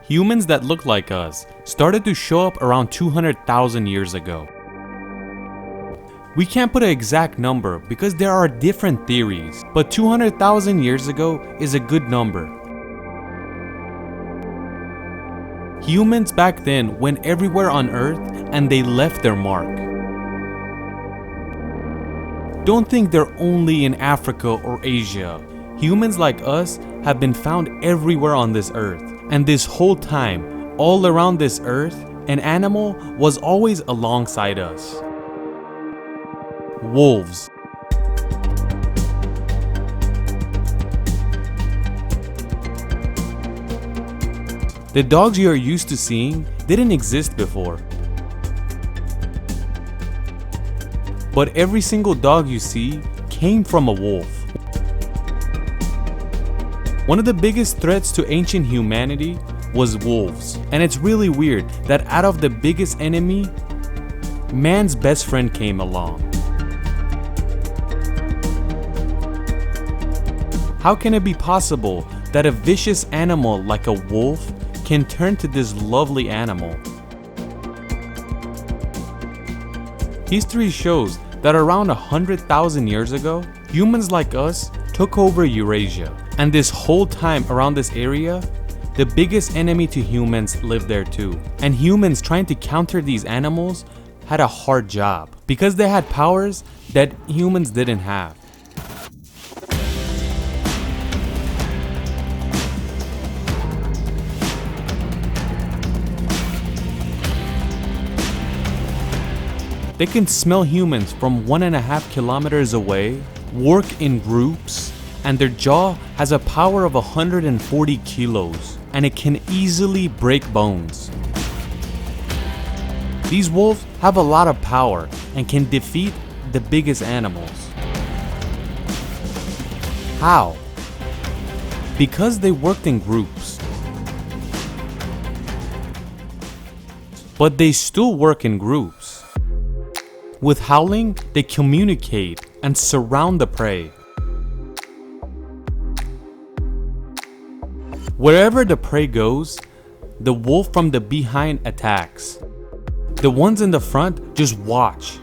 Humans that look like us started to show up around 200,000 years ago. We can't put an exact number because there are different theories, but 200,000 years ago is a good number. Humans back then went everywhere on Earth and they left their mark. Don't think they're only in Africa or Asia. Humans like us have been found everywhere on this Earth. And this whole time, all around this Earth, an animal was always alongside us. Wolves. The dogs you are used to seeing didn't exist before. But every single dog you see came from a wolf. One of the biggest threats to ancient humanity was wolves. And it's really weird that out of the biggest enemy, man's best friend came along. How can it be possible that a vicious animal like a wolf can turn to this lovely animal? History shows that around 100,000 years ago, humans like us took over Eurasia. And this whole time around this area, the biggest enemy to humans lived there too. And humans trying to counter these animals had a hard job because they had powers that humans didn't have. They can smell humans from 1.5 kilometers away, work in groups, and their jaw has a power of 140 kilos, and it can easily break bones. These wolves have a lot of power and can defeat the biggest animals. How? Because they worked in groups. But they still work in groups. With howling, they communicate and surround the prey. Wherever the prey goes, the wolf from the behind attacks. The ones in the front just watch.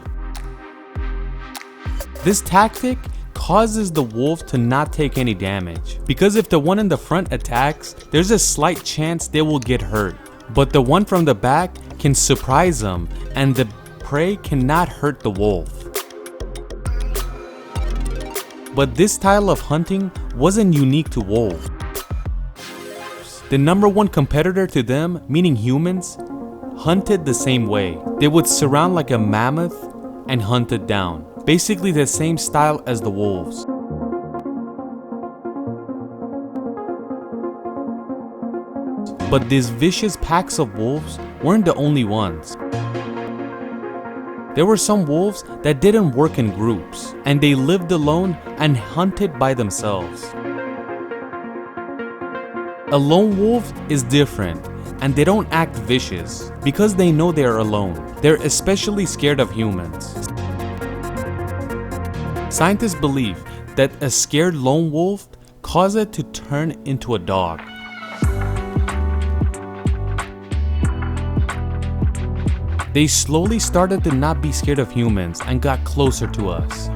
This tactic causes the wolf to not take any damage, because if the one in the front attacks, there's a slight chance they will get hurt. But the one from the back can surprise them, and the prey cannot hurt the wolf. But this style of hunting wasn't unique to wolves. The number one competitor to them, meaning humans, hunted the same way. They would surround like a mammoth and hunt it down. Basically the same style as the wolves. But these vicious packs of wolves weren't the only ones. There were some wolves that didn't work in groups, and they lived alone and hunted by themselves. A lone wolf is different, and they don't act vicious because they know they are alone. They're especially scared of humans. Scientists believe that a scared lone wolf caused it to turn into a dog. They slowly started to not be scared of humans and got closer to us.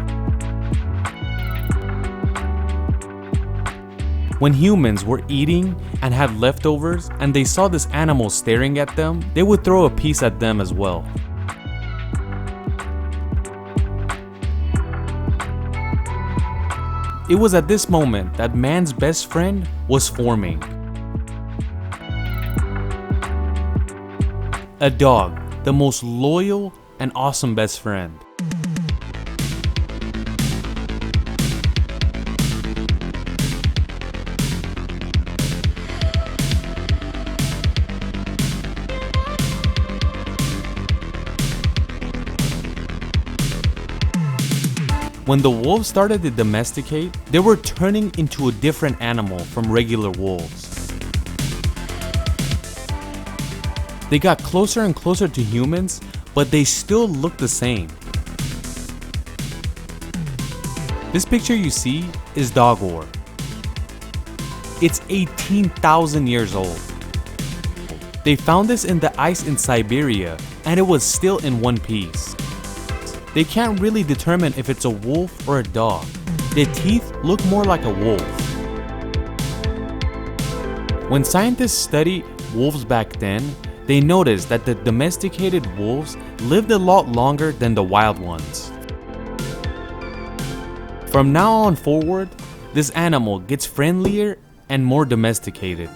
When humans were eating and had leftovers and they saw this animal staring at them, they would throw a piece at them as well. It was at this moment that man's best friend was forming. A dog, the most loyal and awesome best friend. When the wolves started to domesticate, they were turning into a different animal from regular wolves. They got closer and closer to humans, but they still looked the same. This picture you see is dog war. It's 18,000 years old. They found this in the ice in Siberia, and it was still in one piece. They can't really determine if it's a wolf or a dog. The teeth look more like a wolf. When scientists studied wolves back then, they noticed that the domesticated wolves lived a lot longer than the wild ones. From now on forward, this animal gets friendlier and more domesticated.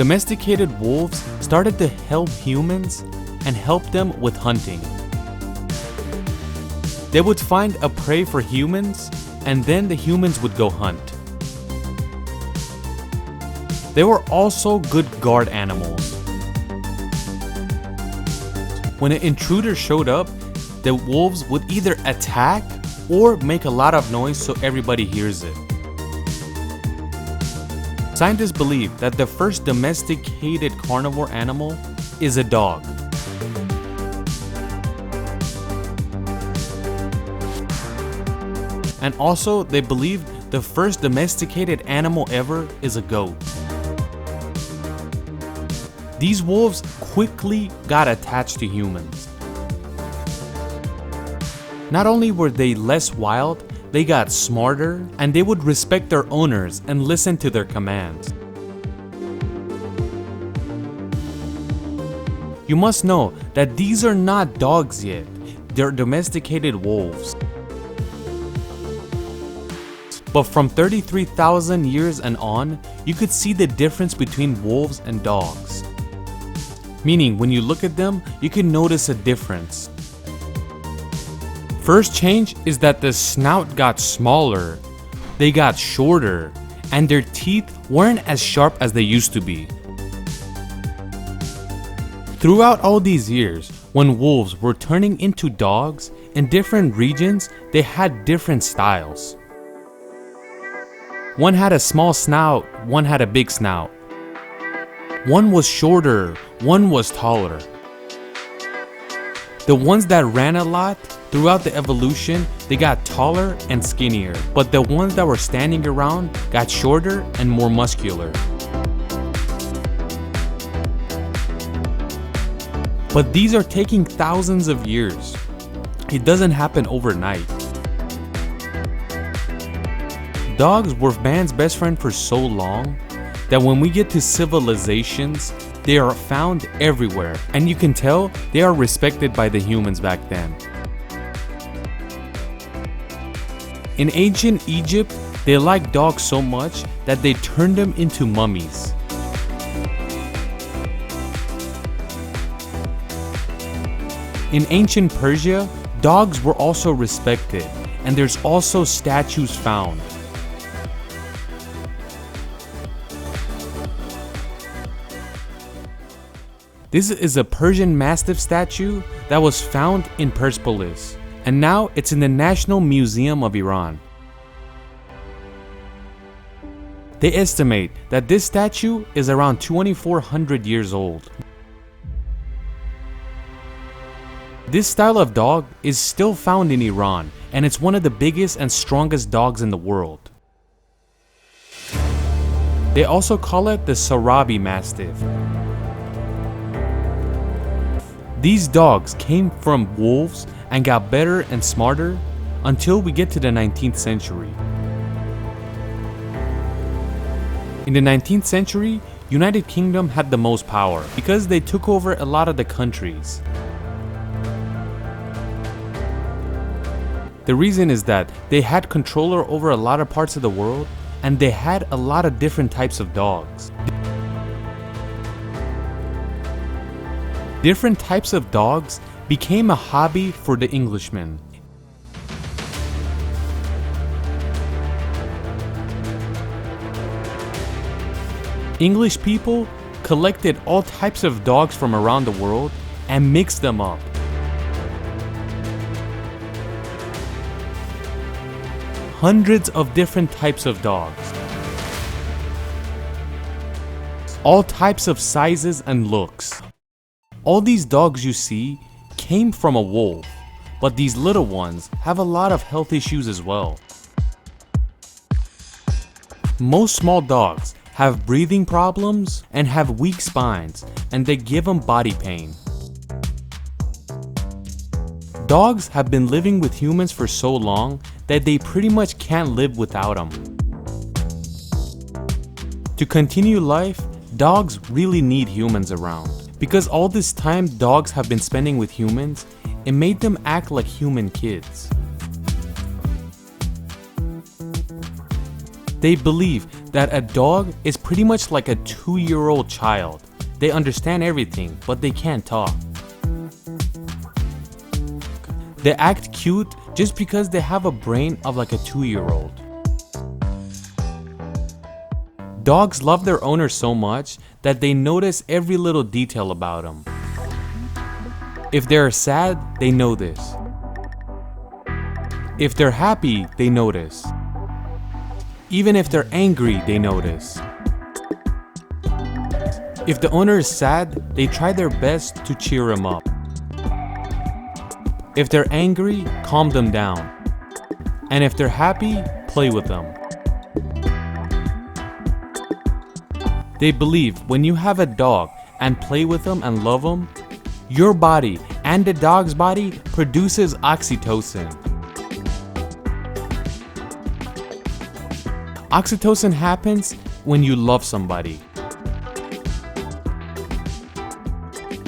Domesticated wolves started to help humans and help them with hunting. They would find a prey for humans, and then the humans would go hunt. They were also good guard animals. When an intruder showed up, the wolves would either attack or make a lot of noise so everybody hears it. Scientists believe that the first domesticated carnivore animal is a dog. And also, they believe the first domesticated animal ever is a goat. These wolves quickly got attached to humans. Not only were they less wild, they got smarter, and they would respect their owners and listen to their commands. You must know that these are not dogs yet, they're domesticated wolves. But from 33,000 years and on, you could see the difference between wolves and dogs. Meaning, when you look at them, you can notice a difference. First change is that the snout got smaller, they got shorter, and their teeth weren't as sharp as they used to be. Throughout all these years, when wolves were turning into dogs, in different regions, they had different styles. One had a small snout, one had a big snout. One was shorter, one was taller. The ones that ran a lot, throughout the evolution, they got taller and skinnier, but the ones that were standing around got shorter and more muscular. But these are taking thousands of years. It doesn't happen overnight. Dogs were man's best friend for so long that when we get to civilizations, they are found everywhere, and you can tell they are respected by the humans back then. In ancient Egypt, they liked dogs so much that they turned them into mummies. In ancient Persia, dogs were also respected, and there's also statues found. This is a Persian Mastiff statue that was found in Persepolis, and now it's in the National Museum of Iran. They estimate that this statue is around 2,400 years old. This style of dog is still found in Iran, and it's one of the biggest and strongest dogs in the world. They also call it the Sarabi Mastiff. These dogs came from wolves and got better and smarter until we get to the 19th century. In the 19th century, United Kingdom had the most power because they took over a lot of the countries. The reason is that they had control over a lot of parts of the world, and they had a lot of different types of dogs. Different types of dogs became a hobby for the Englishmen. English people collected all types of dogs from around the world and mixed them up. Hundreds of different types of dogs. All types of sizes and looks. All these dogs you see came from a wolf, but these little ones have a lot of health issues as well. Most small dogs have breathing problems, and have weak spines, and they give them body pain. Dogs have been living with humans for so long that they pretty much can't live without them. To continue life, dogs really need humans around. Because all this time dogs have been spending with humans, it made them act like human kids. They believe that a dog is pretty much like a 2-year-old child. They understand everything, but they can't talk. They act cute just because they have a brain of like a 2-year-old. Dogs love their owner so much that they notice every little detail about them. If they're sad, they know this. If they're happy, they notice. Even if they're angry, they notice. If the owner is sad, they try their best to cheer him up. If they're angry, calm them down. And if they're happy, play with them. They believe when you have a dog and play with them and love them, your body and the dog's body produces oxytocin. Oxytocin happens when you love somebody.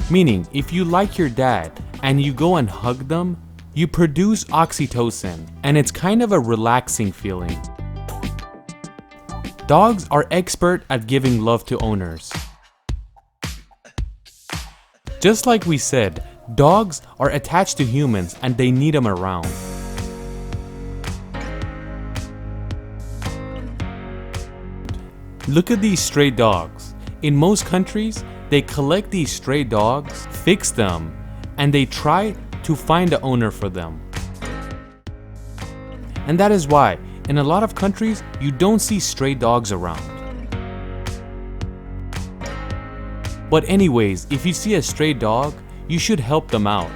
Meaning, if you like your dad and you go and hug them, you produce oxytocin, and it's kind of a relaxing feeling. Dogs are expert at giving love to owners. Just like we said, dogs are attached to humans and they need them around. Look at these stray dogs. In most countries, they collect these stray dogs, fix them, and they try to find an owner for them. And that is why, in a lot of countries, you don't see stray dogs around. But anyways, if you see a stray dog, you should help them out.